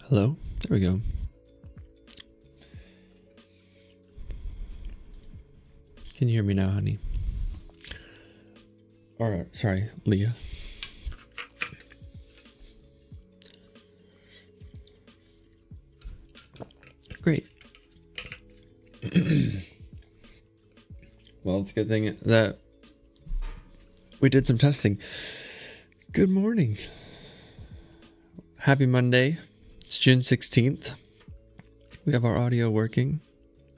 Hello? There we go. Can you hear me now, honey? Alright, sorry, Leah. Great. Well, it's a good thing that we did some testing. Good morning. Happy Monday. It's June 16th. We have our audio working.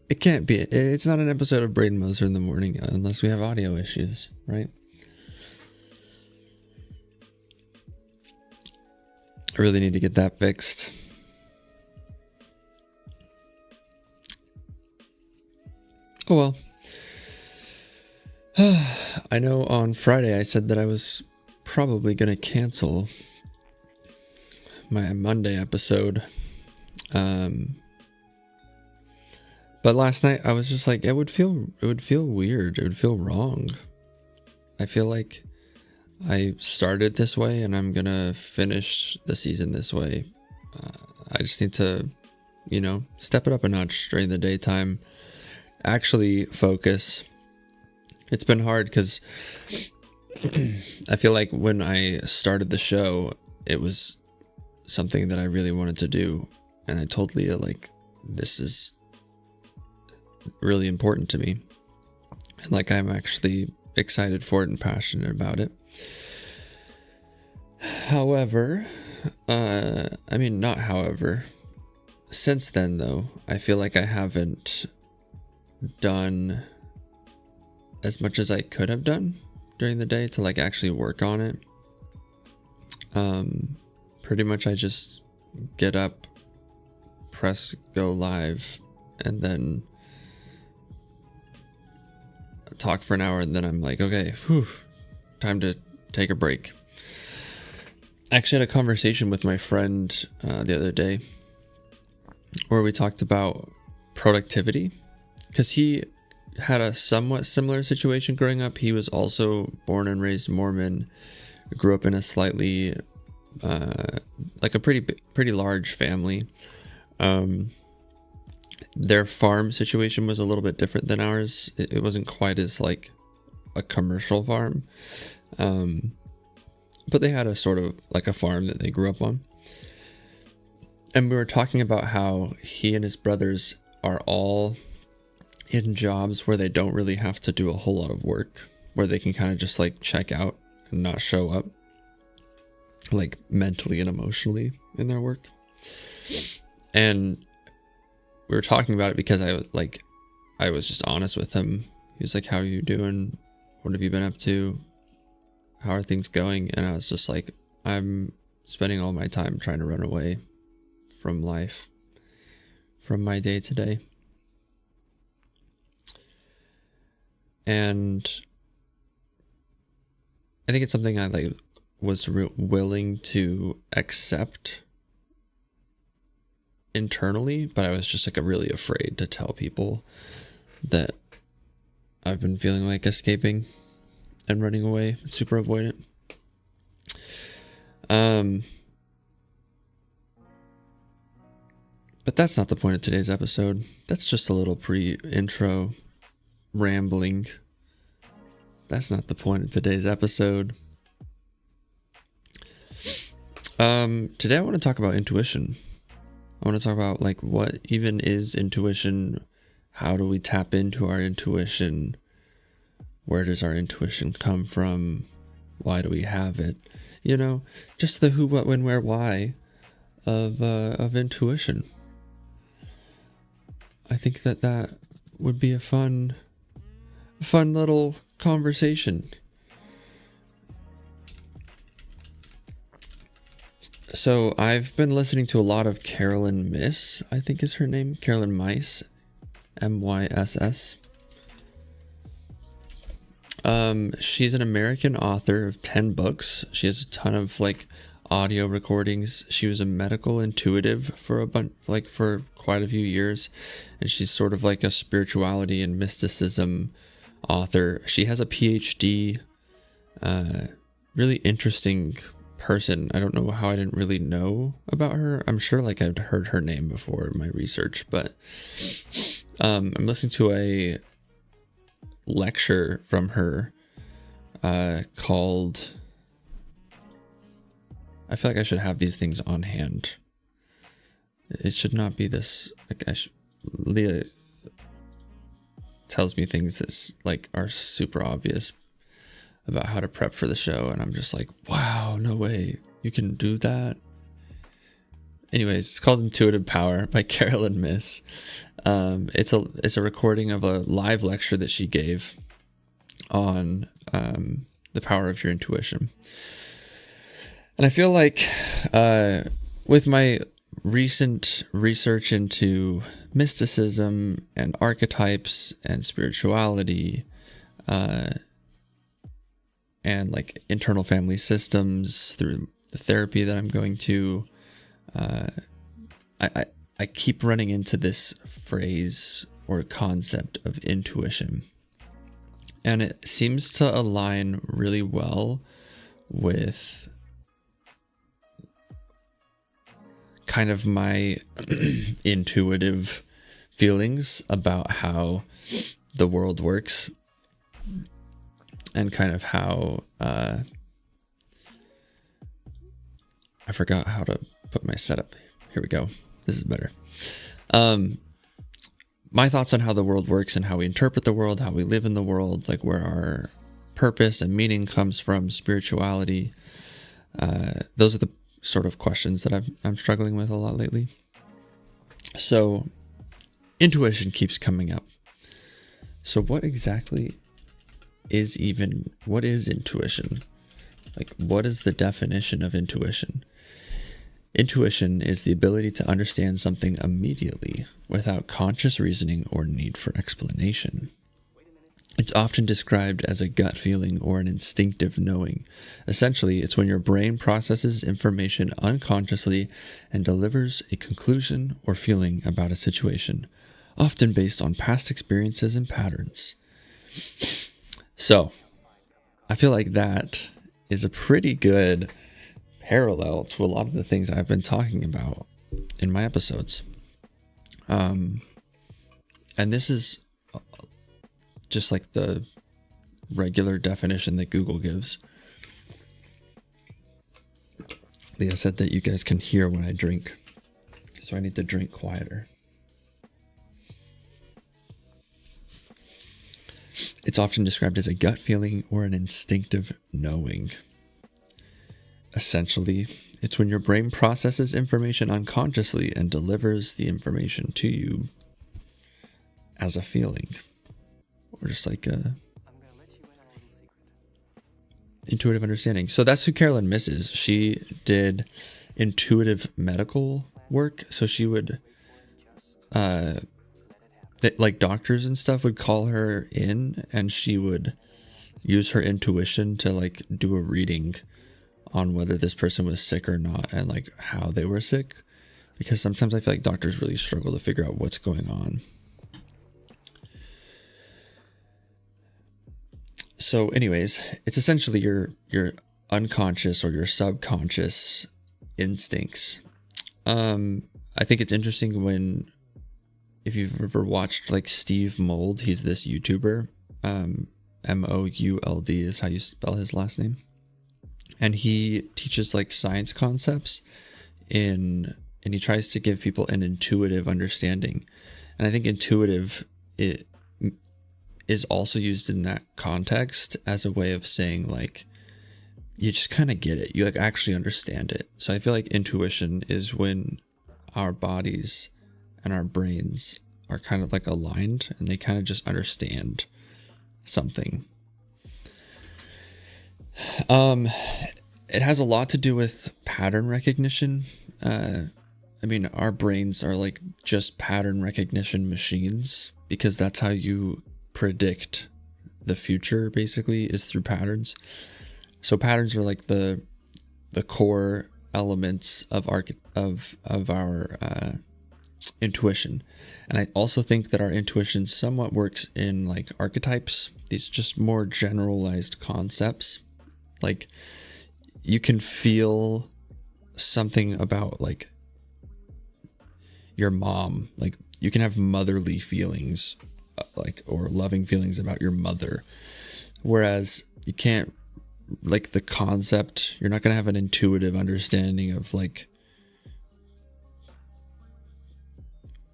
It can't be. It's not an episode of Braden Moser in the morning unless we have audio issues, right? I really need to get that fixed. Oh well. I know on Friday I said that I was probably going to cancel my Monday episode. But last night I was just like, it would feel weird. It would feel wrong. I feel like I started this way and I'm going to finish the season this way. I just need to, step it up a notch during the daytime. Actually focus. It's been hard because I feel like when I started the show, it was something that I really wanted to do. And I told Leah, like, this is really important to me. And like, I'm actually excited for it and passionate about it. However, not however, since then though, I feel like I haven't done as much as I could have done during the day to like actually work on it. Pretty much I just get up, press go live, and then talk for an hour, and then I'm like, okay, time to take a break. I actually had a conversation with my friend the other day where we talked about productivity, because he had a somewhat similar situation growing up. He was also born and raised Mormon, grew up in a slightly like a pretty large family. Their farm situation was a little bit different than ours. It wasn't quite as like a commercial farm, but they had a sort of like a farm that they grew up on. And we were talking about how he and his brothers are all in jobs where they don't really have to do a whole lot of work, where they can kind of just like check out and not show up, like mentally and emotionally in their work. And we were talking about it because I was just honest with him. He was like, how are you doing? What have you been up to? How are things going? And I was just like, I'm spending all my time trying to run away from life, from my day to day. And I think it's something I was willing to accept internally, but I was just really afraid to tell people that I've been feeling like escaping and running away, super avoidant. But that's not the point of today's episode. That's just a little pre-intro rambling. That's not the point of today's episode. Today I want to talk about intuition. I want to talk about what even is intuition? How do we tap into our intuition? Where does our intuition come from? Why do we have it? Just the who, what, when, where, why of intuition. I think that would be a fun little conversation. So I've been listening to a lot of Carolyn Myss, I think is her name. Carolyn Myss, M-Y-S-S. She's an American author of 10 books. She has a ton of audio recordings. She was a medical intuitive for for quite a few years, and she's sort of like a spirituality and mysticism author. She has a PhD, really interesting person. I don't know how I didn't really know about her. I'm sure like I'd heard her name before in my research, but I'm listening to a lecture from her called, I feel like I should have these things on hand. It should not be this, like Leah tells me things that like are super obvious about how to prep for the show, and I'm just like, wow, no way you can do that. Anyways, it's called Intuitive Power by Carolyn Miss. It's a recording of a live lecture that she gave on the power of your intuition. And I feel like with my recent research into mysticism and archetypes and spirituality, and like internal family systems through the therapy that I'm going to, I keep running into this phrase or concept of intuition. And it seems to align really well with kind of my intuitive feelings about how the world works, and kind of how I forgot how to put my setup. Here we go. This is better. My thoughts on how the world works and how we interpret the world, how we live in the world, like where our purpose and meaning comes from, spirituality. Those are the sort of questions that I'm struggling with a lot lately. So intuition keeps coming up. So what exactly is intuition? Like, what is the definition of intuition? Intuition is the ability to understand something immediately without conscious reasoning or need for explanation. It's often described as a gut feeling or an instinctive knowing. Essentially, it's when your brain processes information unconsciously and delivers a conclusion or feeling about a situation, often based on past experiences and patterns. So, I feel like that is a pretty good parallel to a lot of the things I've been talking about in my episodes. And this is just like the regular definition that Google gives. Leah said that you guys can hear when I drink, so I need to drink quieter. It's often described as a gut feeling or an instinctive knowing. Essentially, it's when your brain processes information unconsciously and delivers the information to you as a feeling. Or just like a intuitive understanding. So that's who Carolyn Miss is. She did intuitive medical work. So she would, like doctors and stuff would call her in, and she would use her intuition to like do a reading on whether this person was sick or not, and like how they were sick. Because sometimes I feel like doctors really struggle to figure out what's going on. So anyways, it's essentially your unconscious or your subconscious instincts. I think it's interesting if you've ever watched like Steve Mould, he's this YouTuber, Mould is how you spell his last name. And he teaches like science concepts and he tries to give people an intuitive understanding. And I think intuitive is also used in that context as a way of saying like, you just kind of get it. You like actually understand it. So I feel like intuition is when our bodies and our brains are kind of like aligned and they kind of just understand something. It has a lot to do with pattern recognition. I mean, our brains are like just pattern recognition machines, because that's how you predict the future, basically, is through patterns. So patterns are like the core elements of our intuition. And I also think that our intuition somewhat works in like archetypes, these just more generalized concepts. Like you can feel something about like your mom, like you can have motherly feelings, like, or loving feelings about your mother, whereas you can't, like, the concept, you're not going to have an intuitive understanding of, like,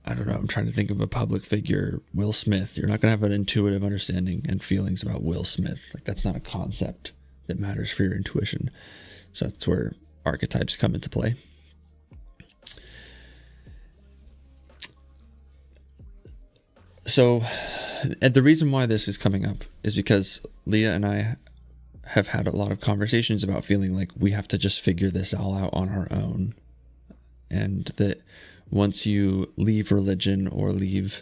I don't know, I'm trying to think of a public figure, Will Smith. You're not going to have an intuitive understanding and feelings about Will Smith. Like, that's not a concept that matters for your intuition. So that's where archetypes come into play. So, and the reason why this is coming up is because Leah and I have had a lot of conversations about feeling like we have to just figure this all out on our own. And that once you leave religion or leave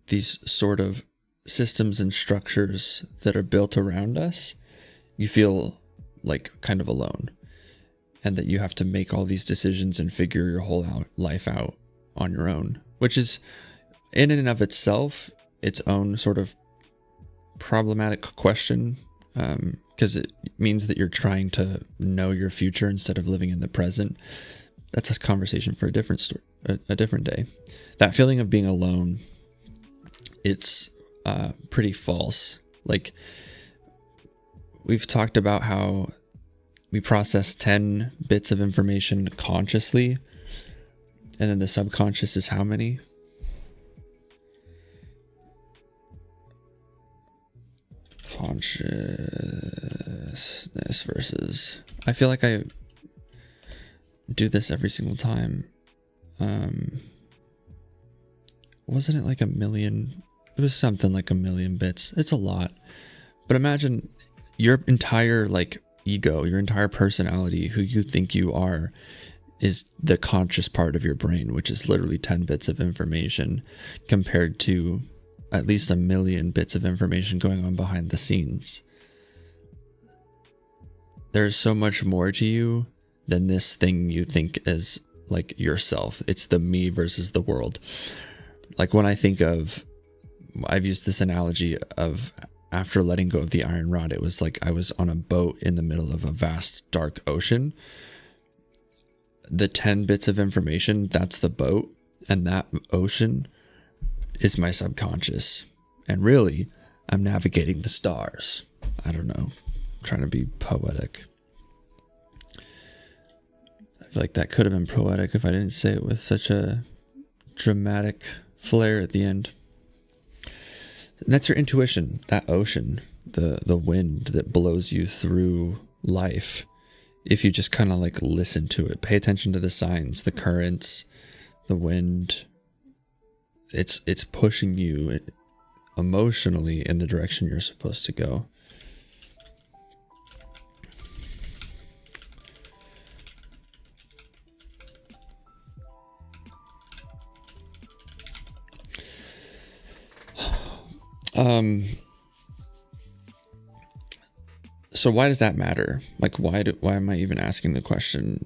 these sort of systems and structures that are built around us, you feel like kind of alone. And that you have to make all these decisions and figure your whole life out on your own, which is in and of itself its own sort of problematic question, because it means that you're trying to know your future instead of living in the present. That's a conversation for a different story, a different day. That feeling of being alone, it's pretty false. Like, we've talked about how we process 10 bits of information consciously, and then the subconscious is how many? Consciousness versus, I feel like I do this every single time. Wasn't it like 1 million? It was something like 1 million bits. It's a lot. But imagine your entire like ego, your entire personality, who you think you are, is the conscious part of your brain, which is literally 10 bits of information compared to at least 1 million bits of information going on behind the scenes. There's so much more to you than this thing you think is like yourself. It's the me versus the world. Like, when I think of, I've used this analogy of after letting go of the iron rod, it was like I was on a boat in the middle of a vast dark ocean. The 10 bits of information, that's the boat, and that ocean is my subconscious. And really, I'm navigating the stars. I don't know, I'm trying to be poetic. I feel like that could have been poetic if I didn't say it with such a dramatic flair at the end. And that's your intuition, that ocean, the wind that blows you through life. If you just kind of like listen to it, pay attention to the signs, the currents, the wind, it's pushing you emotionally in the direction you're supposed to go. So why does that matter? Like, why am I even asking the question,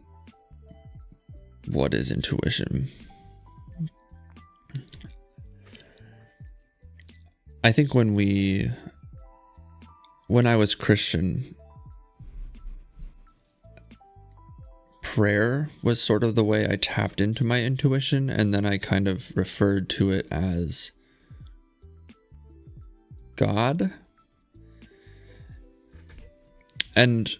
what is intuition? I think when I was Christian, prayer was sort of the way I tapped into my intuition, and then I kind of referred to it as God. And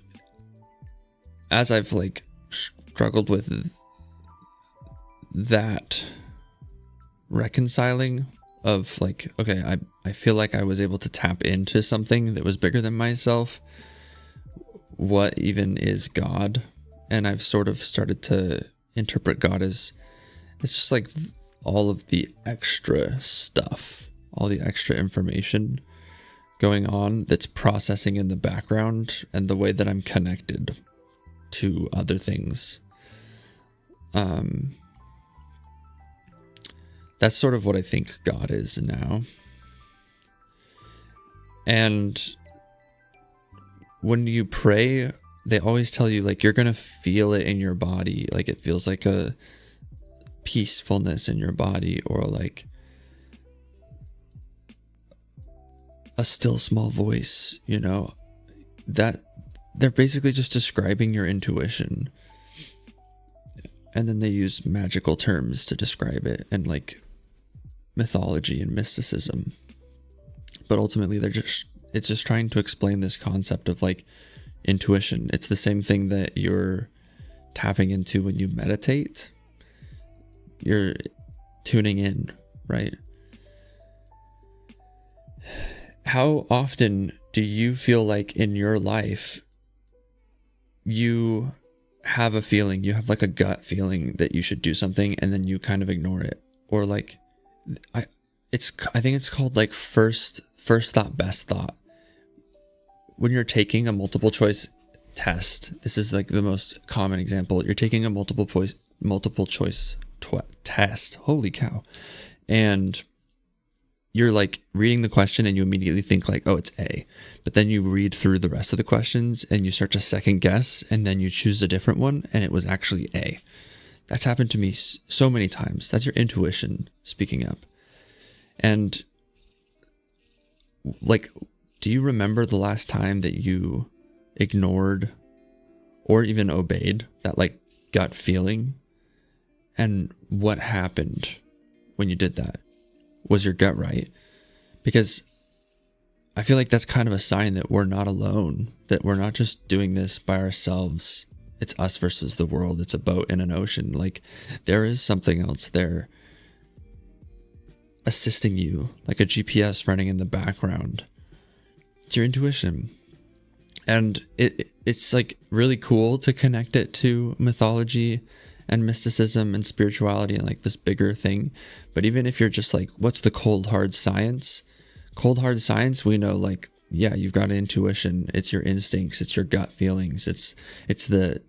as I've like struggled with that reconciling of like, okay, I feel like I was able to tap into something that was bigger than myself. What even is God? And I've sort of started to interpret God as, it's just like all of the extra stuff, all the extra information going on that's processing in the background, and the way that I'm connected to other things. That's sort of what I think God is now. And when you pray, they always tell you like you're gonna feel it in your body, like it feels like a peacefulness in your body, or like a still small voice, you know, that they're basically just describing your intuition. And then they use magical terms to describe it, and like mythology and mysticism. But ultimately it's just trying to explain this concept of like intuition. It's the same thing that you're tapping into when you meditate. You're tuning in, right? How often do you feel like in your life you have a feeling, you have like a gut feeling that you should do something, and then you kind of ignore it? Or like, I think it's called like first thought, best thought. When you're taking a multiple choice test, this is like the most common example. You're taking a multiple choice test. Holy cow. And you're like reading the question and you immediately think like, oh, it's A. But then you read through the rest of the questions and you start to second guess, and then you choose a different one and it was actually A. That's happened to me so many times. That's your intuition speaking up. And like, do you remember the last time that you ignored or even obeyed that like gut feeling? And what happened when you did that? Was your gut right? Because I feel like that's kind of a sign that we're not alone, that we're not just doing this by ourselves. It's us versus the world. It's a boat in an ocean. Like, there is something else there assisting you, like a GPS running in the background. It's your intuition. And it's like really cool to connect it to mythology and mysticism and spirituality and like this bigger thing. But even if you're just like, what's the cold hard science? Cold hard science, we know like, yeah, you've got intuition. It's your instincts. It's your gut feelings. It's the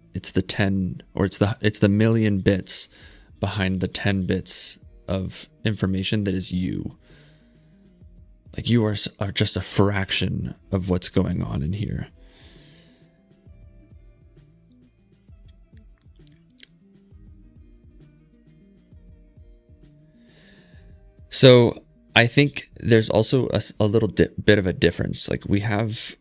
10, or it's the million bits behind the 10 bits of information that is you. Like, you are just a fraction of what's going on in here. So I think there's also a little bit of a difference. Like, we have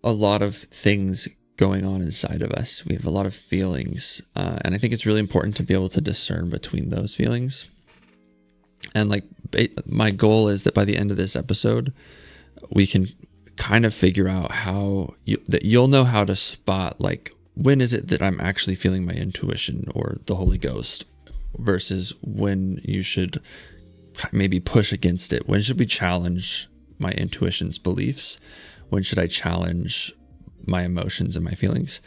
a lot of things going on inside of us. We have a lot of feelings. And I think it's really important to be able to discern between those feelings. And like, my goal is that by the end of this episode, we can kind of figure out how you'll know how to spot, like, when is it that I'm actually feeling my intuition or the Holy Ghost, versus when you should maybe push against it. When should we challenge my intuition's beliefs? When should I challenge my emotions and my feelings?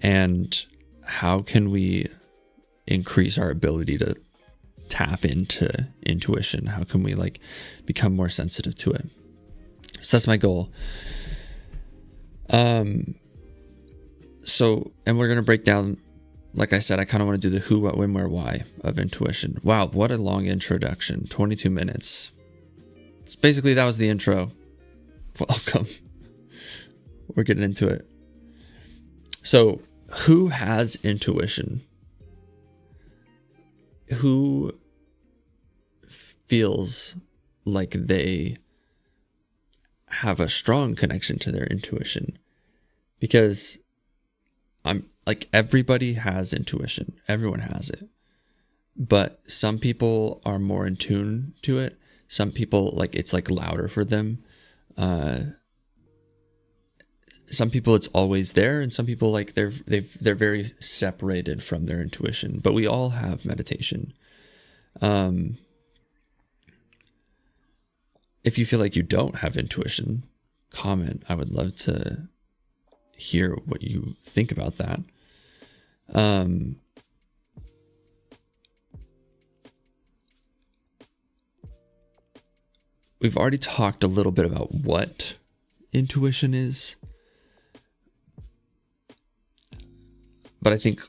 And how can we increase our ability to tap into intuition? How can we like become more sensitive to it? So that's my goal. So, and we're going to break down, like I said, I kind of want to do the who, what, when, where, why of intuition. Wow, what a long introduction. 22 minutes. So basically, that was the intro. Welcome. We're getting into it. So, who has intuition? Who feels like they have a strong connection to their intuition? Because I'm like, everybody has intuition. Everyone has it. But some people are more in tune to it. Some people, like, it's like louder for them. Some people it's always there, and some people, like, they're very separated from their intuition. But we all have meditation. If you feel like you don't have intuition, comment. I would love to hear what you think about that. We've already talked a little bit about what intuition is, but I think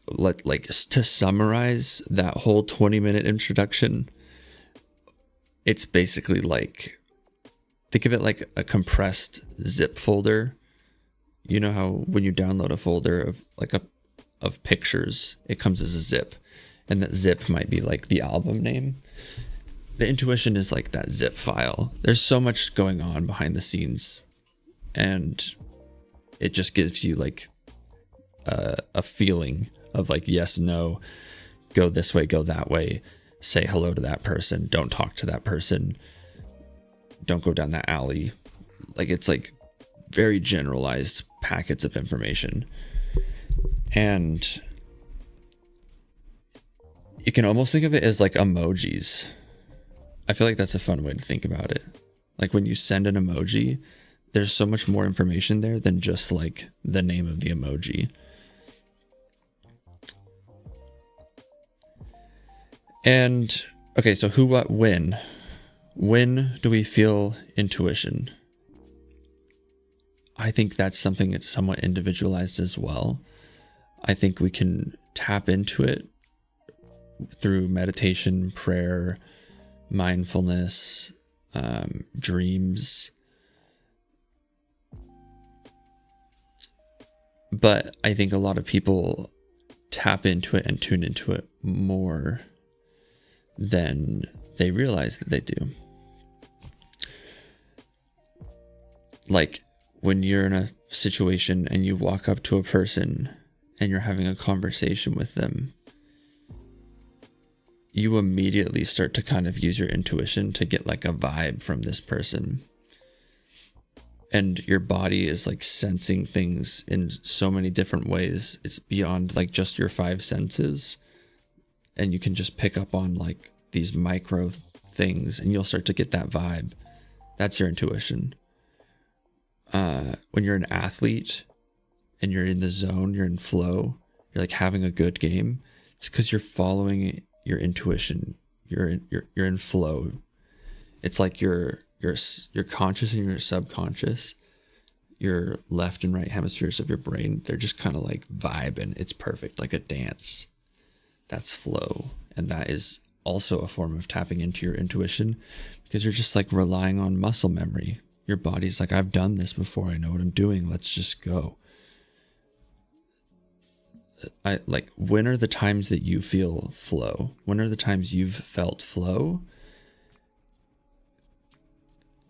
to summarize that whole 20-minute introduction, it's basically like, think of it like a compressed zip folder. You know how when you download a folder of pictures, it comes as a zip, and that zip might be like the album name. The intuition is like that zip file. There's so much going on behind the scenes and it just gives you like a feeling of like yes, no, go this way, go that way, say hello to that person, don't talk to that person, don't go down that alley. Like it's like very generalized packets of information. And you can almost think of it as like emojis. I feel like that's a fun way to think about it. Like when you send an emoji, there's so much more information there than just like the name of the emoji. And okay, so who, what, when? When do we feel intuition? I think that's something that's somewhat individualized as well. I think we can tap into it through meditation, prayer, mindfulness, dreams. But I think a lot of people tap into it and tune into it more than they realize that they do. Like when you're in a situation and you walk up to a person and you're having a conversation with them, you immediately start to kind of use your intuition to get like a vibe from this person. And your body is like sensing things in so many different ways. It's beyond like just your five senses. And you can just pick up on like these micro things and you'll start to get that vibe. That's your intuition. When you're an athlete and you're in the zone, you're in flow, you're like having a good game, it's because you're following your intuition. You're in flow. It's like your conscious and your subconscious, your left and right hemispheres of your brain, they're just kind of like vibing. It's perfect, like a dance. That's flow. And that is also a form of tapping into your intuition, because you're just like relying on muscle memory. Your body's like, I've done this before. I know what I'm doing. Let's just go. When are the times that you feel flow? When are the times you've felt flow?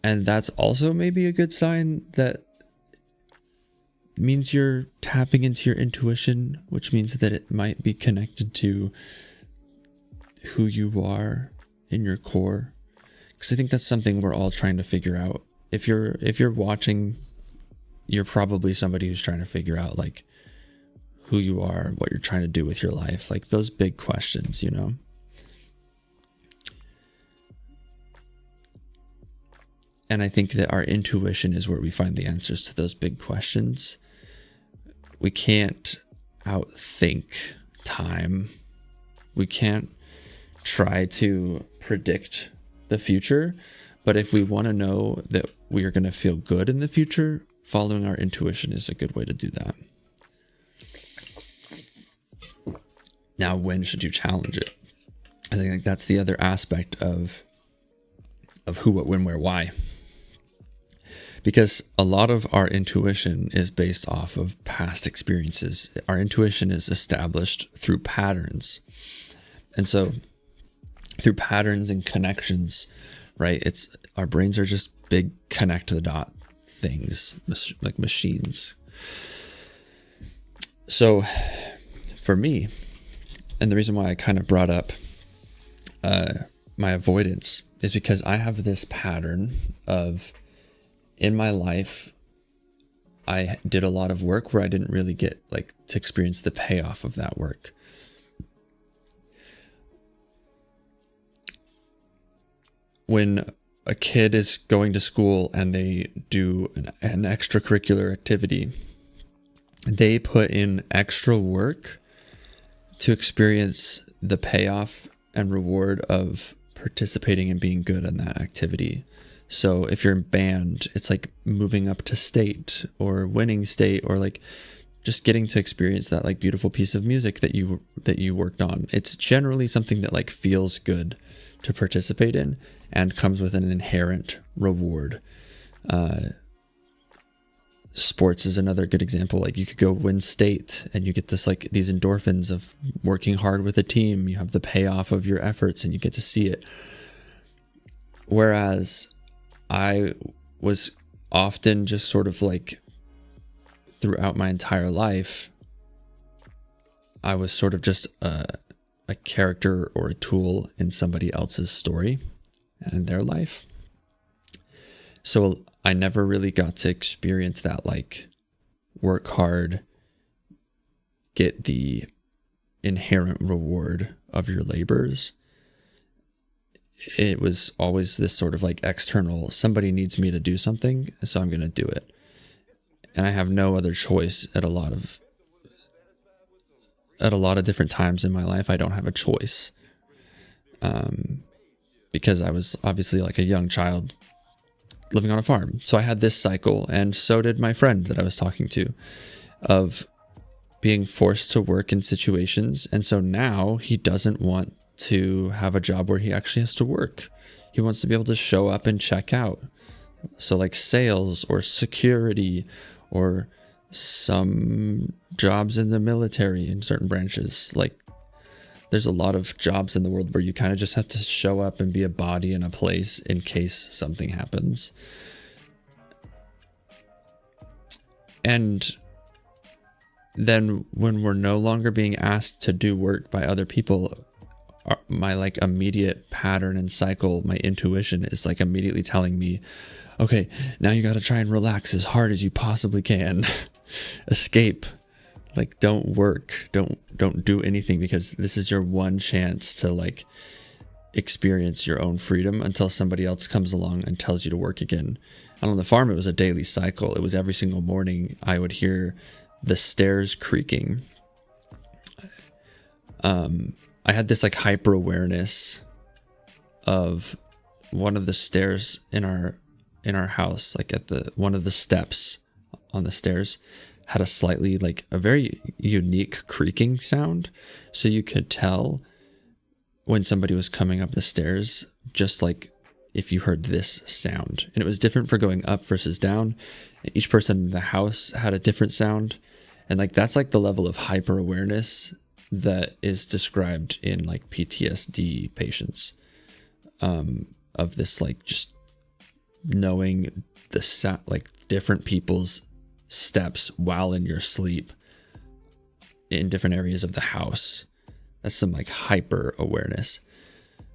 And that's also maybe a good sign that means you're tapping into your intuition, which means that it might be connected to who you are in your core. Because I think that's something we're all trying to figure out. If you're watching, you're probably somebody who's trying to figure out like who you are, what you're trying to do with your life, like those big questions, you know. And I think that our intuition is where we find the answers to those big questions. We can't outthink time. We can't try to predict the future. But if we want to know that we are going to feel good in the future, following our intuition is a good way to do that. Now, when should you challenge it? I think that's the other aspect of who, what, when, where, why. Because a lot of our intuition is based off of past experiences. Our intuition is established through patterns. And so through patterns and connections, right? Our brains are just big connect the dot things, like machines. So for me, and the reason why I kind of brought up my avoidance is because I have this pattern of, in my life, I did a lot of work where I didn't really get like to experience the payoff of that work. When a kid is going to school and they do an extracurricular activity, they put in extra work to experience the payoff and reward of participating and being good in that activity. So if you're in band, it's like moving up to state or winning state, or like just getting to experience that like beautiful piece of music that you worked on. It's generally something that like feels good to participate in and comes with an inherent reward. Sports is another good example. Like you could go win state and you get this like these endorphins of working hard with a team. You have the payoff of your efforts and you get to see it. Whereas I was often just sort of like throughout my entire life, I was sort of just a character or a tool in somebody else's story and in their life. So I never really got to experience that, like, work hard, get the inherent reward of your labors. It was always this sort of like external, somebody needs me to do something, so I'm going to do it. And I have no other choice at a lot of different times in my life. I don't have a choice. Because I was obviously like a young child living on a farm. So I had this cycle, and so did my friend that I was talking to, of being forced to work in situations. And so now he doesn't want to have a job where he actually has to work. He wants to be able to show up and check out. So like sales or security or some jobs in the military in certain branches. Like, there's a lot of jobs in the world where you kind of just have to show up and be a body in a place in case something happens. And then when we're no longer being asked to do work by other people, my like immediate pattern and cycle, my intuition is like immediately telling me, okay, now you got to try and relax as hard as you possibly can. Escape. Like, don't work, don't do anything, because this is your one chance to like experience your own freedom until somebody else comes along and tells you to work again. And on the farm, it was a daily cycle. It was every single morning I would hear the stairs creaking. I had this like hyper awareness of one of the stairs in our house, like at one of the steps on the stairs had a slightly like a very unique creaking sound. So you could tell when somebody was coming up the stairs, just like if you heard this sound. And it was different for going up versus down. Each person in the house had a different sound. And like, that's like the level of hyper awareness that is described in like PTSD patients, of this, like, just knowing the like different people's steps while in your sleep in different areas of the house. That's some like hyper awareness.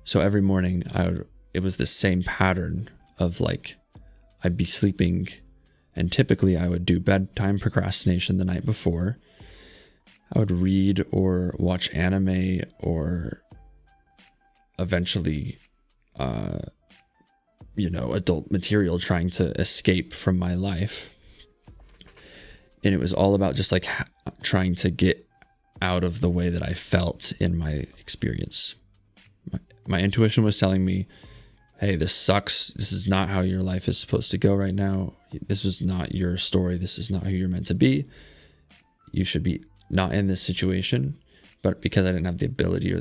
So every morning it was the same pattern of like, I'd be sleeping, and typically I would do bedtime procrastination the night before. I would read or watch anime or eventually, adult material, trying to escape from my life. And it was all about just like trying to get out of the way that I felt in my experience. My intuition was telling me, hey, this sucks. This is not how your life is supposed to go right now. This is not your story. This is not who you're meant to be. You should be not in this situation. But because I didn't have the ability or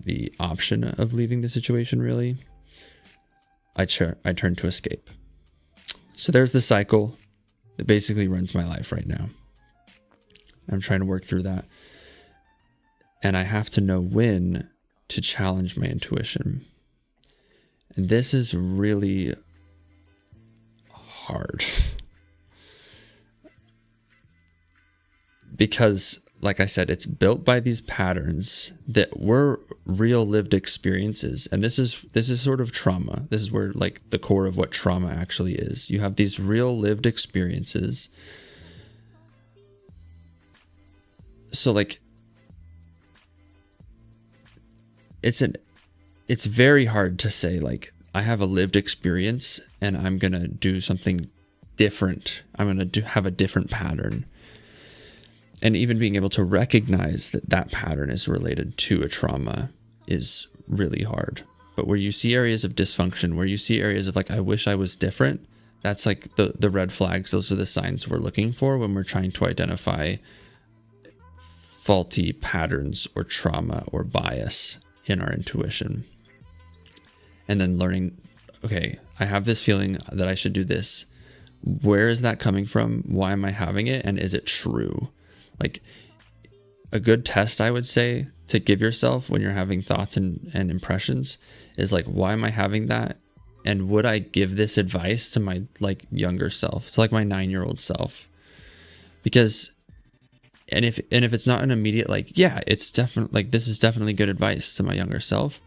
the option of leaving the situation, really, I turned to escape. So there's the cycle that basically runs my life right now. I'm trying to work through that. And I have to know when to challenge my intuition. And this is really hard. Because, like I said, it's built by these patterns that were real lived experiences. And this is sort of trauma. This is where like the core of what trauma actually is. You have these real lived experiences. So like, it's very hard to say like, I have a lived experience and I'm going to do something different. I'm going to have a different pattern. And even being able to recognize that pattern is related to a trauma is really hard. But where you see areas of dysfunction, where you see areas of like, I wish I was different, that's like the red flags. Those are the signs we're looking for when we're trying to identify faulty patterns or trauma or bias in our intuition. And then learning, okay, I have this feeling that I should do this. Where is that coming from? Why am I having it? And is it true? Like, a good test, I would say, to give yourself when you're having thoughts and impressions is like, why am I having that? And would I give this advice to my like younger self, to like my 9-year-old self? Because if it's not an immediate like, yeah, it's definitely like, this is definitely good advice to my younger self.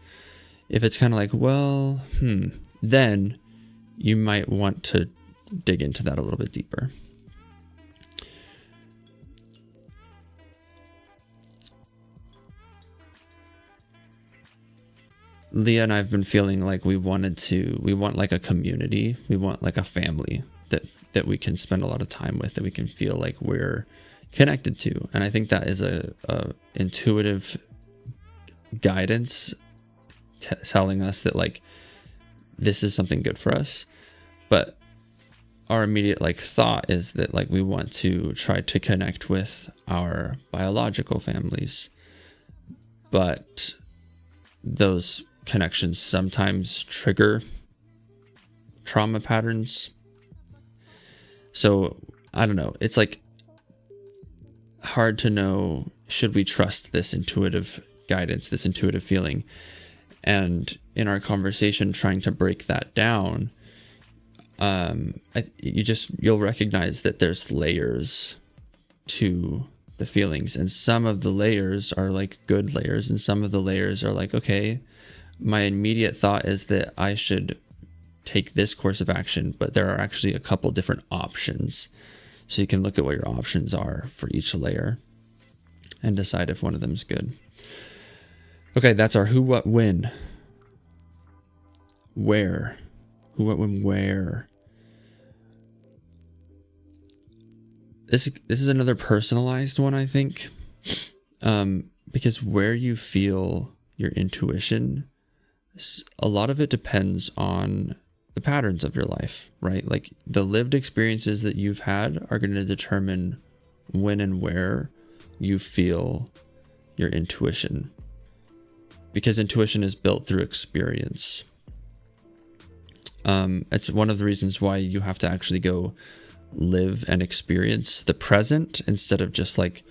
If it's kind of like, well, then you might want to dig into that a little bit deeper. Leah and I have been feeling like we want like a community. We want like a family that we can spend a lot of time with, that we can feel like we're connected to. And I think that is a intuitive guidance telling us that like, this is something good for us. But our immediate like thought is that like, we want to try to connect with our biological families, but those connections sometimes trigger trauma patterns. So I don't know, it's like hard to know, should we trust this intuitive guidance, this intuitive feeling? And in our conversation, trying to break that down, you'll recognize that there's layers to the feelings, and some of the layers are like good layers, and some of the layers are like, okay, my immediate thought is that I should take this course of action, but there are actually a couple different options. So you can look at what your options are for each layer and decide if one of them is good. Okay, that's our who, what, when. Where. Who, what, when, where. This is another personalized one, I think. Because where you feel your intuition, a lot of it depends on the patterns of your life, right? Like the lived experiences that you've had are going to determine when and where you feel your intuition, because intuition is built through experience. It's one of the reasons why you have to actually go live and experience the present instead of just like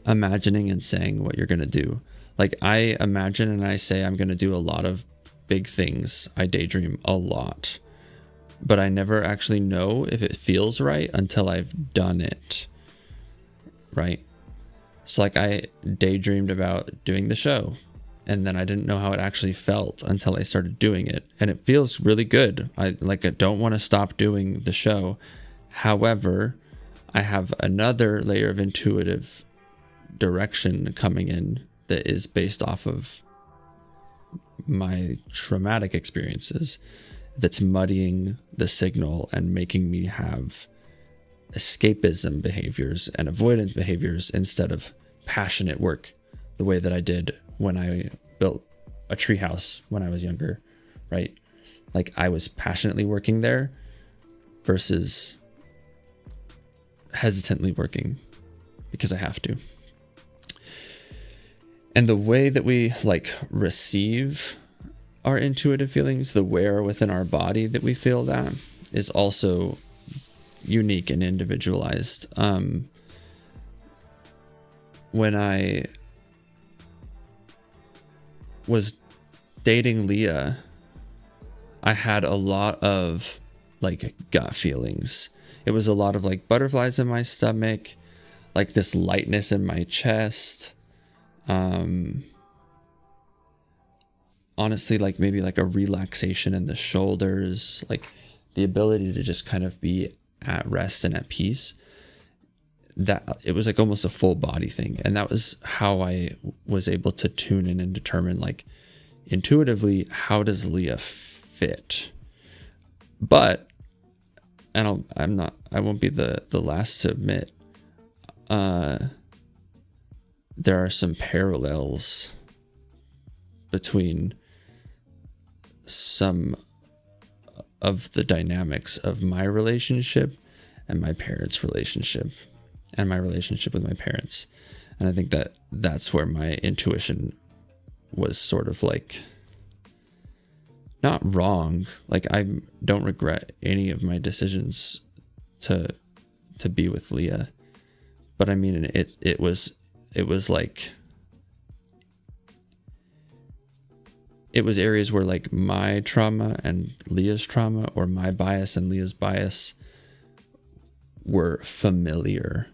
imagining and saying what you're going to do. Like I imagine and I say I'm going to do a lot of big things. I daydream a lot, but I never actually know if it feels right until I've done it. Right? So like I daydreamed about doing the show, and then I didn't know how it actually felt until I started doing it. And it feels really good. I don't want to stop doing the show. However, I have another layer of intuitive direction coming in that is based off of my traumatic experiences, that's muddying the signal and making me have escapism behaviors and avoidance behaviors instead of passionate work, the way that I did when I built a treehouse when I was younger, right? Like I was passionately working there versus hesitantly working because I have to. And the way that we like receive our intuitive feelings, the where within our body that we feel that, is also unique and individualized. When I was dating Leah, I had a lot of like gut feelings. It was a lot of like butterflies in my stomach, like this lightness in my chest. Honestly, like maybe like a relaxation in the shoulders, like the ability to just kind of be at rest and at peace. That it was like almost a full body thing. And that was how I was able to tune in and determine like intuitively, how does Leah fit? But, and I won't be the last to admit, there are some parallels between some of the dynamics of my relationship and my parents' relationship and my relationship with my parents. And I think that that's where my intuition was sort of like not wrong. Like I don't regret any of my decisions to be with Leah. But I mean, it was like it was areas where like my trauma and Leah's trauma, or my bias and Leah's bias, were familiar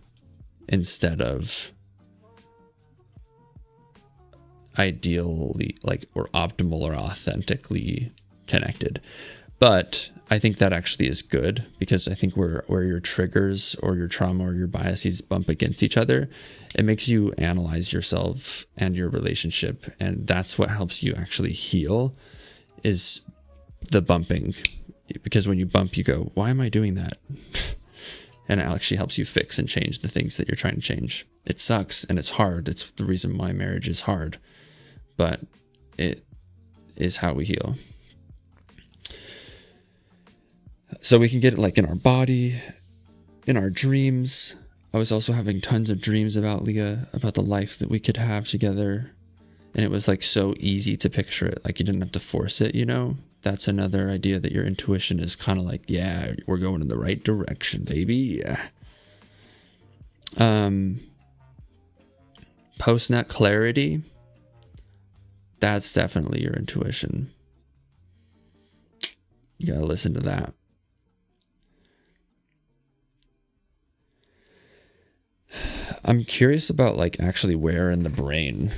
instead of ideally like, or optimal or authentically connected. But I think that actually is good, because I think where your triggers or your trauma or your biases bump against each other, it makes you analyze yourself and your relationship. And that's what helps you actually heal, is the bumping. Because when you bump, you go, why am I doing that? And it actually helps you fix and change the things that you're trying to change. It sucks and it's hard. It's the reason why marriage is hard, but it is how we heal. So we can get it like in our body, in our dreams. I was also having tons of dreams about Leah, about the life that we could have together. And it was like so easy to picture it. Like you didn't have to force it, you know? That's another idea, that your intuition is kind of like, yeah, we're going in the right direction, baby. Post-nut clarity. That's definitely your intuition. You gotta listen to that. I'm curious about like actually where in the brain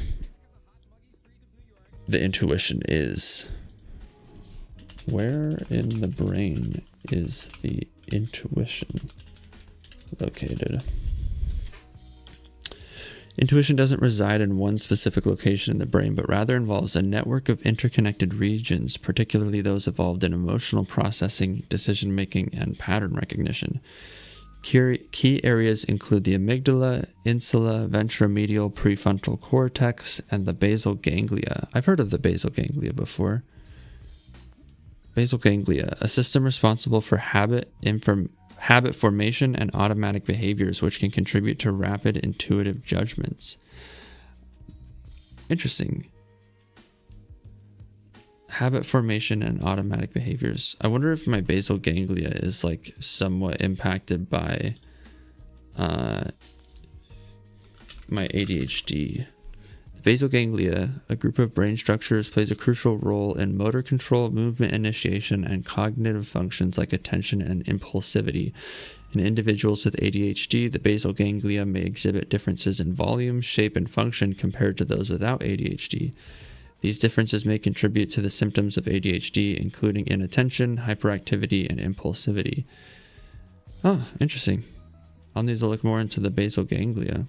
the intuition is. Where in the brain is the intuition located? Intuition doesn't reside in one specific location in the brain, but rather involves a network of interconnected regions, particularly those involved in emotional processing, decision-making, and pattern recognition. Key areas include the amygdala, insula, ventromedial prefrontal cortex, and the basal ganglia. I've heard of the basal ganglia before. Basal ganglia, a system responsible for habit formation and automatic behaviors, which can contribute to rapid intuitive judgments. Interesting. Habit formation and automatic behaviors. I wonder if my basal ganglia is like somewhat impacted by my ADHD. Basal ganglia, a group of brain structures, plays a crucial role in motor control, movement initiation, and cognitive functions like attention and impulsivity. In individuals with ADHD, the basal ganglia may exhibit differences in volume, shape, and function compared to those without ADHD. These differences may contribute to the symptoms of ADHD, including inattention, hyperactivity, and impulsivity. Oh, interesting. I'll need to look more into the basal ganglia.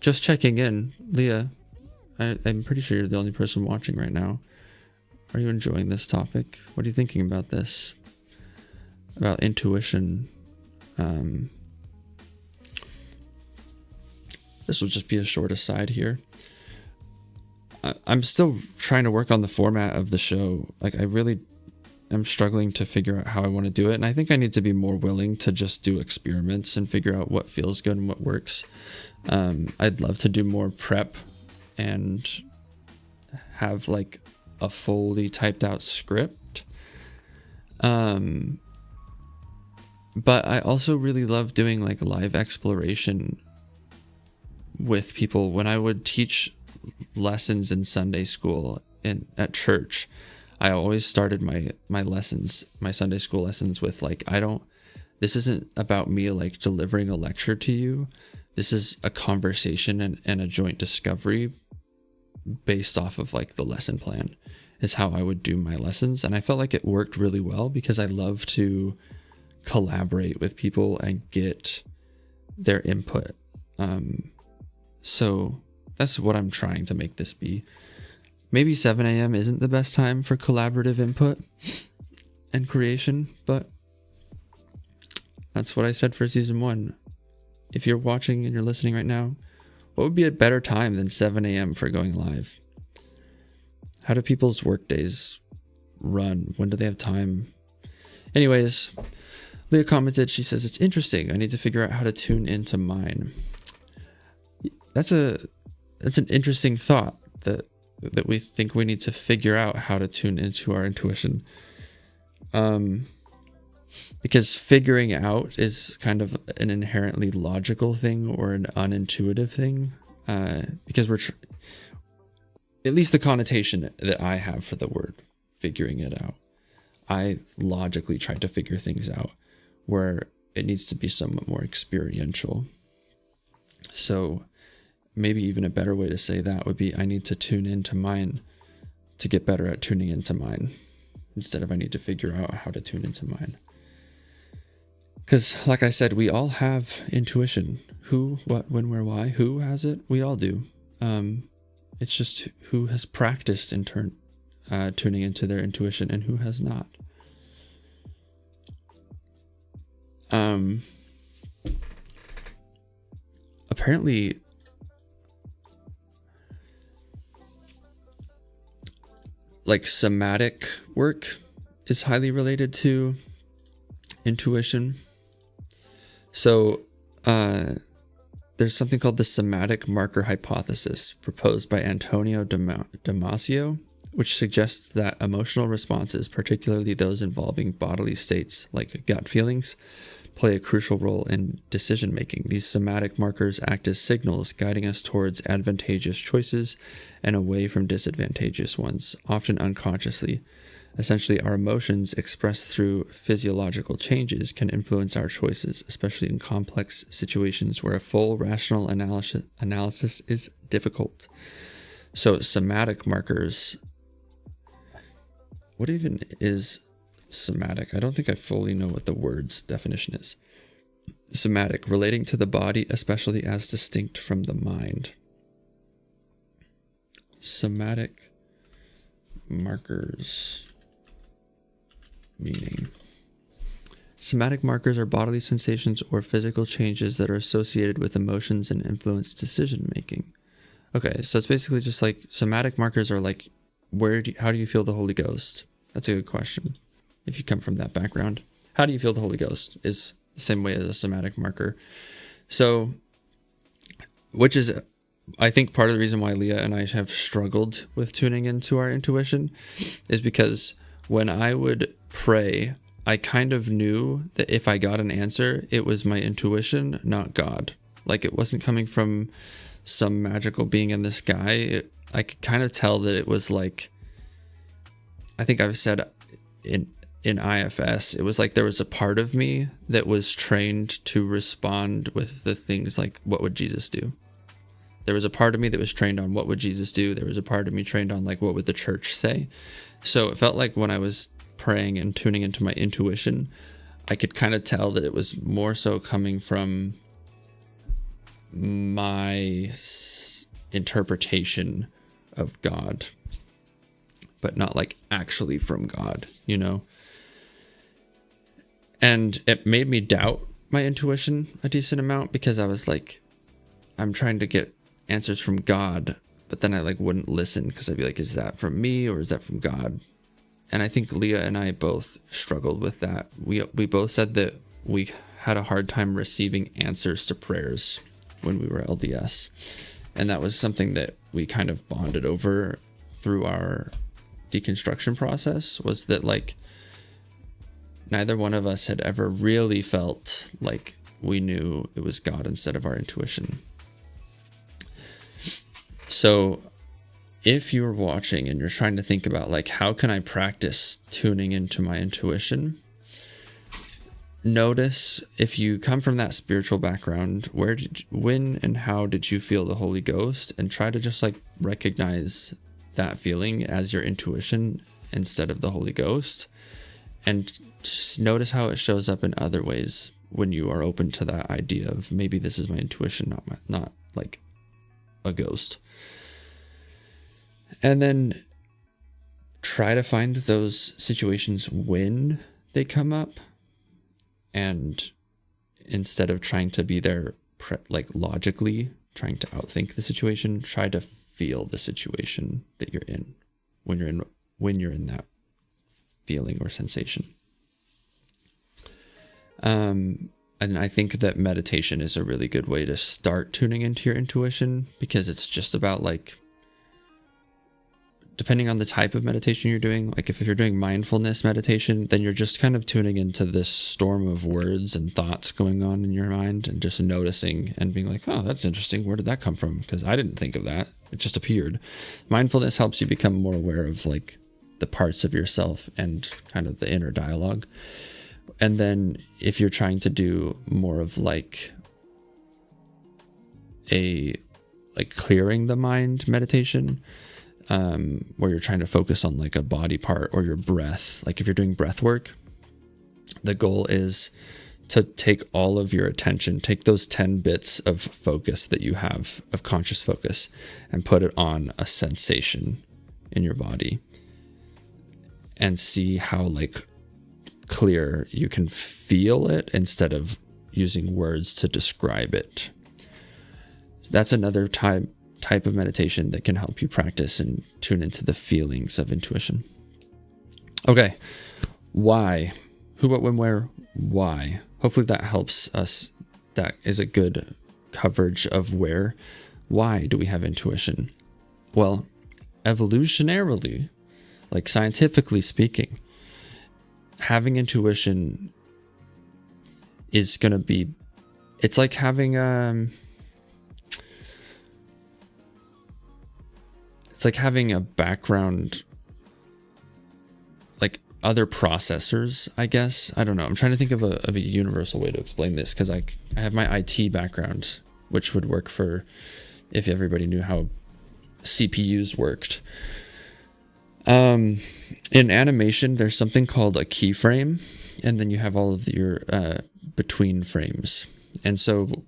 Just checking in, Leah, I'm pretty sure you're the only person watching right now. Are you enjoying this topic? What are you thinking about this? About intuition? This will just be a short aside here. I'm still trying to work on the format of the show. Like, I really am struggling to figure out how I want to do it. And I think I need to be more willing to just do experiments and figure out what feels good and what works. I'd love to do more prep and have like a fully typed out script. But I also really love doing like live exploration with people. When I would teach lessons in Sunday school at church, I always started my lessons, my Sunday school lessons, with like, this isn't about me like delivering a lecture to you. This is a conversation and a joint discovery based off of like the lesson plan, is how I would do my lessons. And I felt like it worked really well because I love to collaborate with people and get their input. So that's what I'm trying to make this be. Maybe 7 a.m. isn't the best time for collaborative input and creation, but that's what I said for season 1. If you're watching and you're listening right now, what would be a better time than 7 a.m. for going live? How do people's work days run? When do they have time? Anyways, Leah commented, she says, it's interesting. I need to figure out how to tune into mine. That's an interesting thought, that we think we need to figure out how to tune into our intuition. Because figuring out is kind of an inherently logical thing or an unintuitive thing. Because at least the connotation that I have for the word, figuring it out. I logically try to figure things out, where it needs to be somewhat more experiential. So maybe even a better way to say that would be, I need to tune into mine to get better at tuning into mine, instead of I need to figure out how to tune into mine. Because like I said, we all have intuition. Who, what, when, where, why. Who has it? We all do. It's just who has practiced in turn tuning into their intuition and who has not. Apparently, like somatic work is highly related to intuition. So there's something called the somatic marker hypothesis proposed by Antonio Damasio, which suggests that emotional responses, particularly those involving bodily states like gut feelings, play a crucial role in decision making. These somatic markers act as signals guiding us towards advantageous choices and away from disadvantageous ones, often unconsciously. Essentially, our emotions expressed through physiological changes can influence our choices, especially in complex situations where a full rational analysis is difficult. So somatic markers, what even is somatic? I don't think I fully know what the word's definition is. Somatic, relating to the body, especially as distinct from the mind. Somatic markers. Meaning. Somatic markers are bodily sensations or physical changes that are associated with emotions and influence decision making. Okay, so it's basically just like somatic markers are like, how do you feel the Holy Ghost? That's a good question. If you come from that background, how do you feel the Holy Ghost is the same way as a somatic marker. So, which is, I think, part of the reason why Leah and I have struggled with tuning into our intuition is because when I would pray, I kind of knew that if I got an answer, it was my intuition, not God. Like it wasn't coming from some magical being in the sky. I could kind of tell that it was like, I think I've said in IFS, it was like there was a part of me that was trained to respond with the things like, what would Jesus do? There was a part of me that was trained on what would Jesus do? There was a part of me trained on like, what would the church say? So it felt like when I was praying and tuning into my intuition, I could kind of tell that it was more so coming from my interpretation of God, but not like actually from God, you know? And it made me doubt my intuition a decent amount because I was like, I'm trying to get answers from God, but then I like wouldn't listen because I'd be like, is that from me or is that from God? And I think Leah and I both struggled with that. We both said that we had a hard time receiving answers to prayers when we were LDS. And that was something that we kind of bonded over through our deconstruction process, was that like neither one of us had ever really felt like we knew it was God instead of our intuition. So if you're watching and you're trying to think about like, how can I practice tuning into my intuition? Notice if you come from that spiritual background, when and how did you feel the Holy Ghost? And try to just like recognize that feeling as your intuition instead of the Holy Ghost. And just notice how it shows up in other ways when you are open to that idea of maybe this is my intuition, not like a ghost. And then try to find those situations when they come up. And instead of trying to be there like logically, trying to outthink the situation, try to feel the situation that you're in when you're in that feeling or sensation. And I think that meditation is a really good way to start tuning into your intuition, because it's just about like depending on the type of meditation you're doing, like if you're doing mindfulness meditation, then you're just kind of tuning into this storm of words and thoughts going on in your mind and just noticing and being like, oh, that's interesting. Where did that come from? Because I didn't think of that. It just appeared. Mindfulness helps you become more aware of like the parts of yourself and kind of the inner dialogue. And then if you're trying to do more of like a clearing the mind meditation, where you're trying to focus on like a body part or your breath, like if you're doing breath work, the goal is to take all of your attention, take those 10 bits of focus that you have, of conscious focus, and put it on a sensation in your body and see how like clear you can feel it instead of using words to describe it. That's another type of meditation that can help you practice and tune into the feelings of intuition. Okay, why? Who, what, when, where, why? Hopefully that helps us. That is a good coverage of where. Why do we have intuition? Well, evolutionarily, like scientifically speaking, having intuition is going to be, it's like having it's like having a background, like other processors, I guess. I don't know. I'm trying to think of a universal way to explain this, because I have my IT background, which would work for if everybody knew how CPUs worked. In animation, there's something called a keyframe, and then you have all of your between frames. And so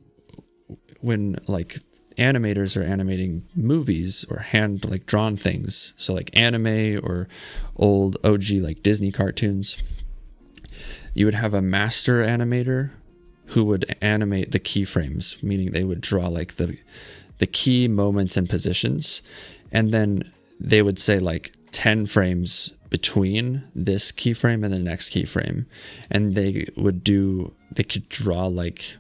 when like animators are animating movies or hand like drawn things, so like anime or old OG like Disney cartoons, you would have a master animator who would animate the keyframes, meaning they would draw like the key moments and positions, and then they would say like 10 frames between this keyframe and the next keyframe, and they could draw like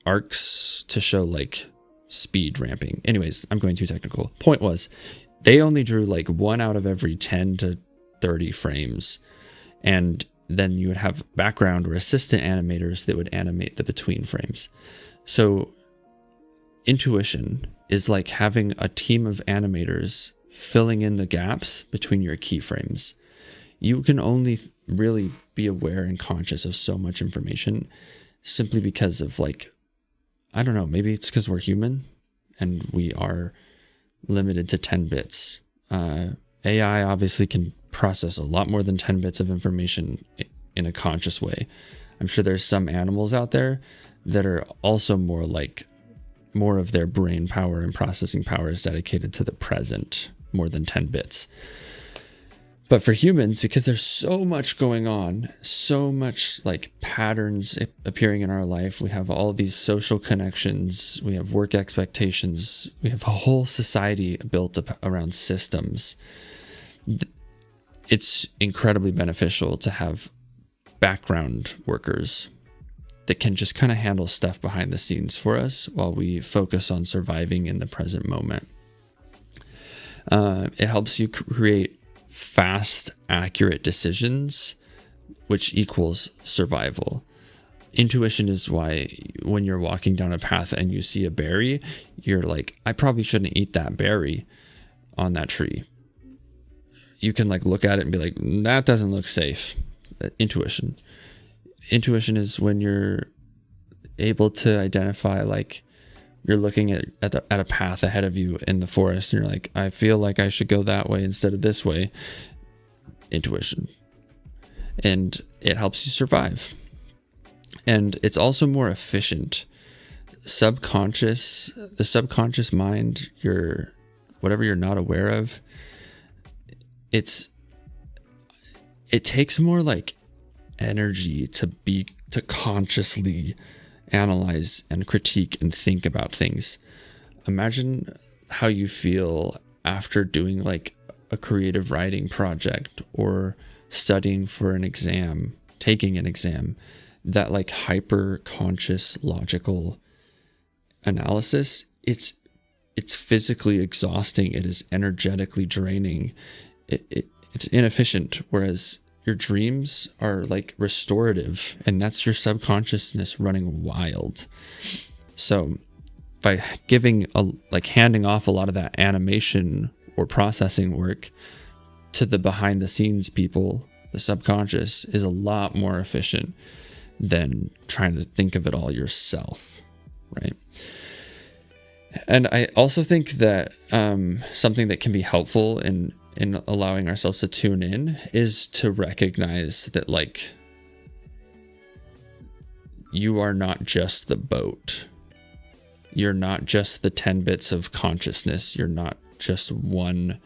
arcs to show like speed ramping. Anyways, I'm going too technical. Point was, they only drew like 1 out of every 10 to 30 frames, and then you would have background or assistant animators that would animate the between frames. So intuition is like having a team of animators filling in the gaps between your keyframes. You can only really be aware and conscious of so much information simply because of like, I don't know, maybe it's because we're human and we are limited to 10 bits. AI obviously can process a lot more than 10 bits of information in a conscious way. I'm sure there's some animals out there that are also more of their brain power and processing power is dedicated to the present, more than 10 bits. But for humans, because there's so much going on, so much like patterns appearing in our life, we have all these social connections, we have work expectations, we have a whole society built up around systems. It's incredibly beneficial to have background workers that can just kind of handle stuff behind the scenes for us while we focus on surviving in the present moment. It helps you create fast, accurate decisions, which equals survival. Intuition is why when you're walking down a path and you see a berry, you're like, I probably shouldn't eat that berry on that tree. You can like look at it and be like, that doesn't look safe. Intuition. Intuition is when you're able to identify, like you're looking at a path ahead of you in the forest and you're like, I feel like I should go that way instead of this way. Intuition. And it helps you survive. And it's also more efficient. The subconscious mind, whatever you're not aware of, it takes more like energy to consciously analyze and critique and think about things. Imagine how you feel after doing like a creative writing project or studying for an exam, taking an exam. That like hyper conscious logical analysis, it's it's physically exhausting. It is energetically draining. It's inefficient. Whereas your dreams are like restorative, and that's your subconsciousness running wild. So by handing off a lot of that animation or processing work to the behind the scenes people, the subconscious is a lot more efficient than trying to think of it all yourself, right? And I also think that something that can be helpful in allowing ourselves to tune in is to recognize that, like, you are not just the boat. You're not just the 10 bits of consciousness. You're not just one,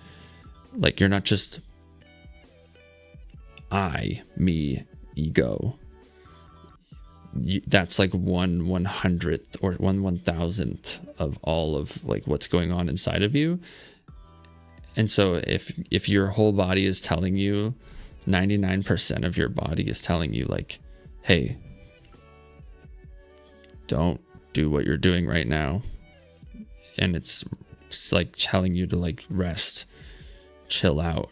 like, you're not just I, me, ego. That's like 1/100th or 1/1000th of all of like what's going on inside of you. And so if your whole body is telling you, 99% of your body is telling you, like, hey, don't do what you're doing right now, and it's like telling you to like rest, chill out,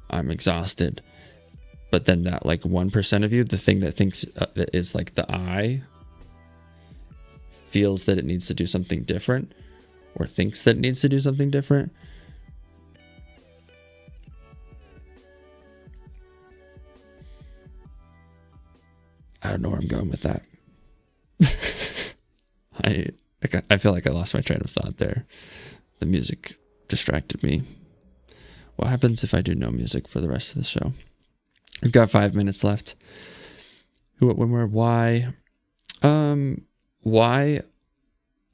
I'm exhausted. But then that like 1% of you, the thing that thinks that is like the I, feels that it needs to do something different, or thinks that it needs to do something different. I don't know where I'm going with that. I feel like I lost my train of thought there. The music distracted me. What happens if I do no music for the rest of the show? We've got 5 minutes left. Who, what, when, where, why? Why?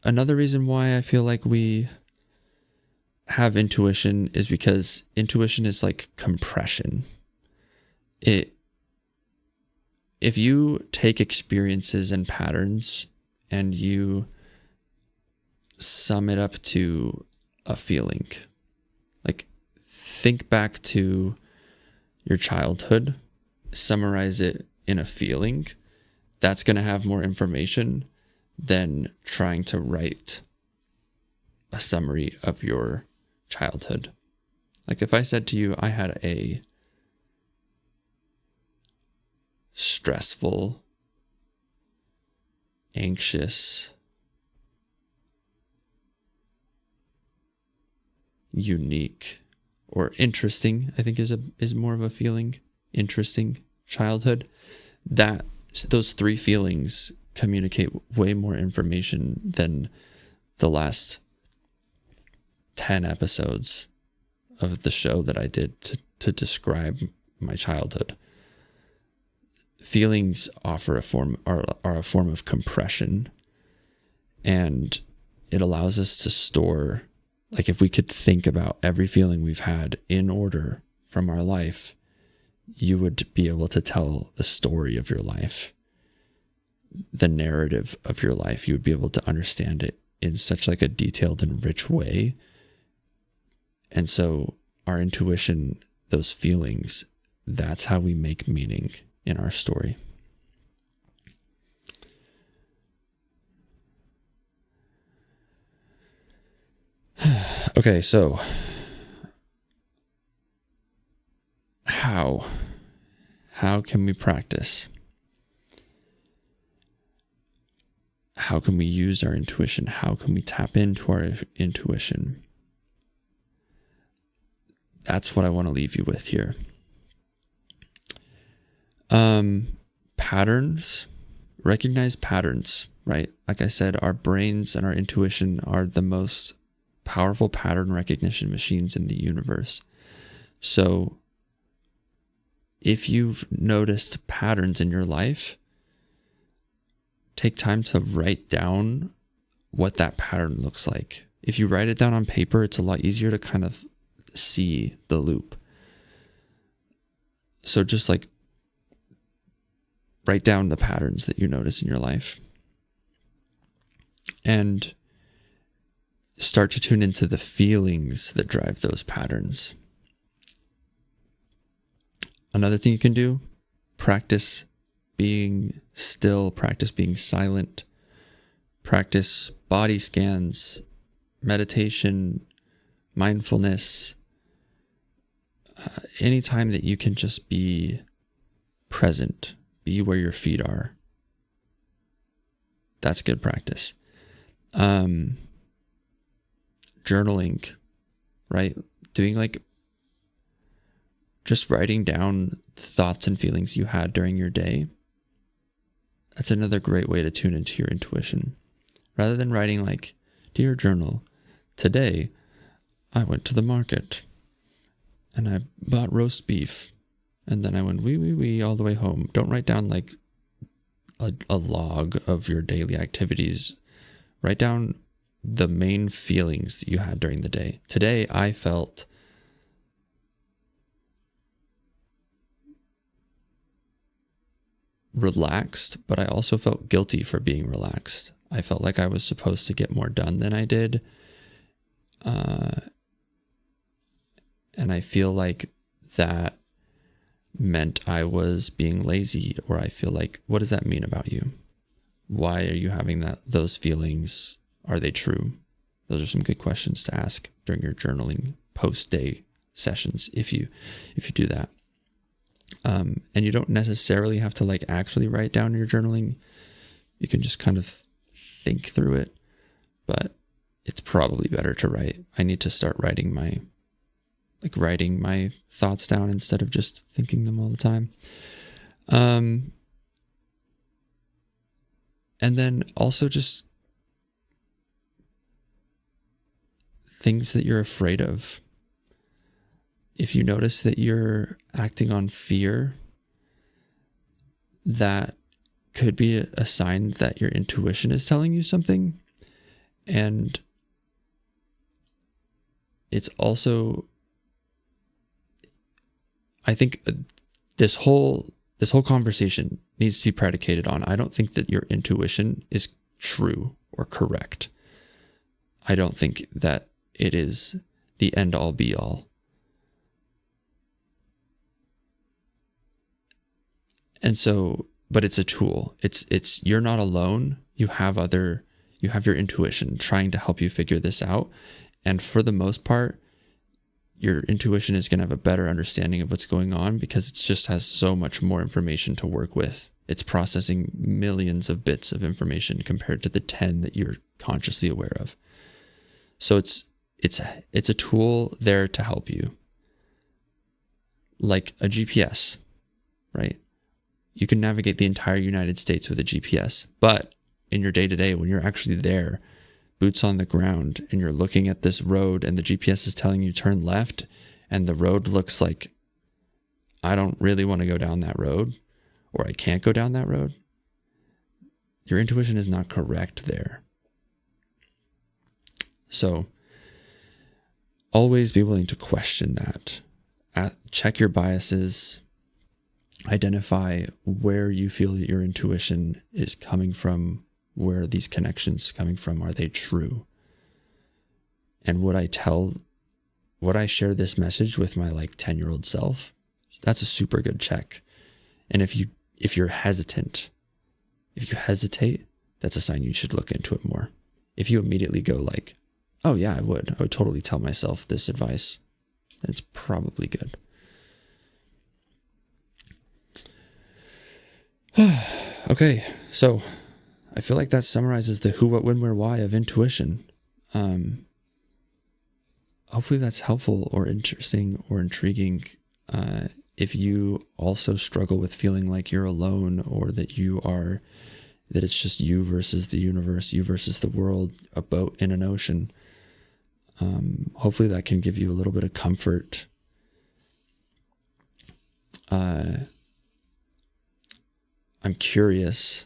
Another reason why I feel like we have intuition is because intuition is like compression. If you take experiences and patterns and you sum it up to a feeling, like think back to your childhood, summarize it in a feeling, that's going to have more information than trying to write a summary of your childhood. Like if I said to you, I had a stressful, anxious, unique, or interesting, I think is more of a feeling, interesting childhood, that those three feelings communicate way more information than the last 10 episodes of the show that I did to describe my childhood. Feelings offer are a form of compression, and it allows us to store, like if we could think about every feeling we've had in order from our life, you would be able to tell the story of your life, the narrative of your life. You would be able to understand it in such like a detailed and rich way. And so our intuition, those feelings, that's how we make meaning in our story. Okay, so how can we practice? How can we use our intuition? How can we tap into our intuition? That's what I want to leave you with here. Patterns, recognize patterns, right? Like I said, our brains and our intuition are the most powerful pattern recognition machines in the universe. So if you've noticed patterns in your life, take time to write down what that pattern looks like. If you write it down on paper, it's a lot easier to kind of see the loop. So just like write down the patterns that you notice in your life and start to tune into the feelings that drive those patterns. Another thing you can do, practice being still, practice being silent, practice body scans, meditation, mindfulness, anytime that you can just be present, be where your feet are. That's good practice. Journaling, right? Doing like just writing down thoughts and feelings you had during your day. That's another great way to tune into your intuition. Rather than writing like, dear journal, today I went to the market and I bought roast beef and then I went wee all the way home. Don't write down like a log of your daily activities. Write down the main feelings that you had during the day. Today I felt relaxed, but I also felt guilty for being relaxed. I felt like I was supposed to get more done than I did. And I feel like that meant I was being lazy, or I feel like, what does that mean about you? Why are you having those feelings? Are they true? Those are some good questions to ask during your journaling post-day sessions if you do that. And you don't necessarily have to like actually write down your journaling. You can just kind of think through it, but it's probably better to write. I need to start writing my thoughts down instead of just thinking them all the time. And then also just things that you're afraid of. If you notice that you're acting on fear, that could be a sign that your intuition is telling you something. And it's also, I think this whole conversation needs to be predicated on, I don't think that your intuition is true or correct. I don't think that it is the end all be all. And so, but it's a tool. It's you're not alone. You have your intuition trying to help you figure this out. And for the most part, your intuition is going to have a better understanding of what's going on because it just has so much more information to work with. It's processing millions of bits of information compared to the 10 that you're consciously aware of. So it's a tool there to help you. Like a GPS, right? You can navigate the entire United States with a GPS, but in your day-to-day, when you're actually there, boots on the ground, and you're looking at this road and the GPS is telling you turn left, and the road looks like, I don't really want to go down that road, or I can't go down that road, your intuition is not correct there. So always be willing to question that. Check your biases. Identify where you feel that your intuition is coming from, where are these connections coming from, are they true? And would I share this message with my 10-year-old self? That's a super good check. And if you're hesitant, if you hesitate, that's a sign you should look into it more. If you immediately go oh yeah, I would totally tell myself this advice, then it's probably good. Okay, so I feel like that summarizes the who, what, when, where, why of intuition. Hopefully that's helpful or interesting or intriguing. If you also struggle with feeling like you're alone, or that it's just you versus the universe, you versus the world, a boat in an ocean, hopefully that can give you a little bit of comfort. I'm curious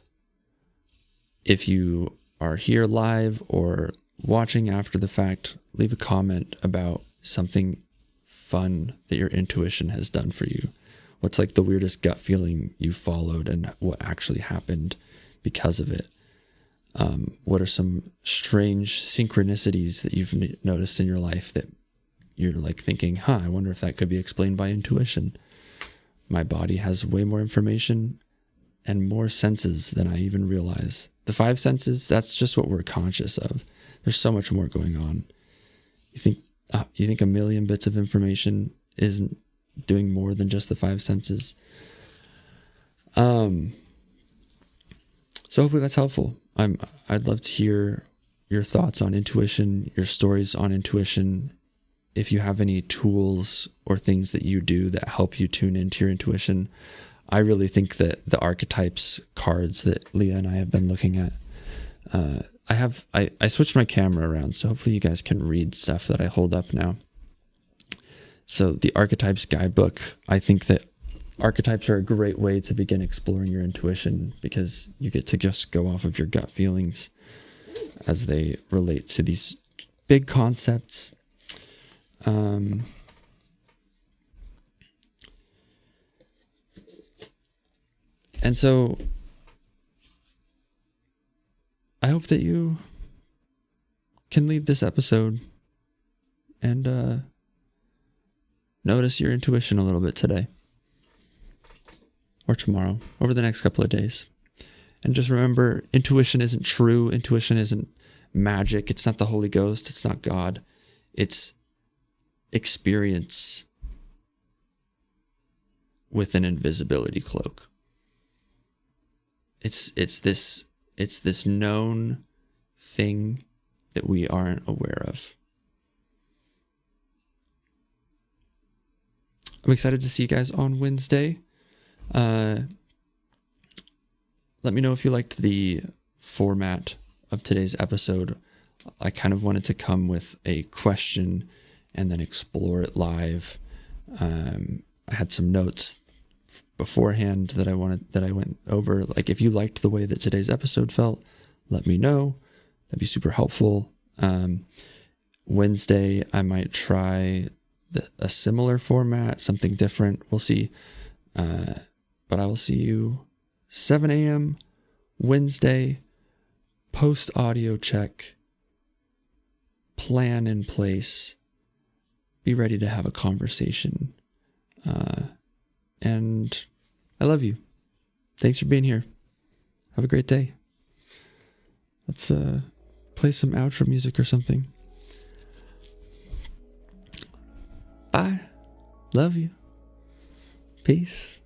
if you are here live or watching after the fact, leave a comment about something fun that your intuition has done for you. What's the weirdest gut feeling you followed and what actually happened because of it? What are some strange synchronicities that you've noticed in your life that you're thinking, I wonder if that could be explained by intuition. My body has way more information and more senses than I even realize. The 5 senses, that's just what we're conscious of. There's so much more going on. You think a million bits of information isn't doing more than just the five senses? So hopefully that's helpful. I'd love to hear your thoughts on intuition, your stories on intuition. If you have any tools or things that you do that help you tune into your intuition. I really think that the archetypes cards that Leah and I have been looking at, I switched my camera around, so hopefully you guys can read stuff that I hold up now. So the Archetypes Guidebook, I think that archetypes are a great way to begin exploring your intuition, because you get to just go off of your gut feelings as they relate to these big concepts. And so I hope that you can leave this episode and notice your intuition a little bit today or tomorrow, over the next couple of days. And just remember, intuition isn't true. Intuition isn't magic. It's not the Holy Ghost. It's not God. It's experience with an invisibility cloak. It's this known thing that we aren't aware of. I'm excited to see you guys on Wednesday. Let me know if you liked the format of today's episode. I kind of wanted to come with a question and then explore it live. I had some notes beforehand that I went over. Like, if you liked the way that today's episode felt, let me know. That'd be super helpful. Wednesday, I might try a similar format, something different. We'll see. But I will see you 7 a.m. Wednesday, post audio check, plan in place, be ready to have a conversation. And I love you. Thanks for being here. Have a great day. Let's play some outro music or something. Bye. Love you. Peace.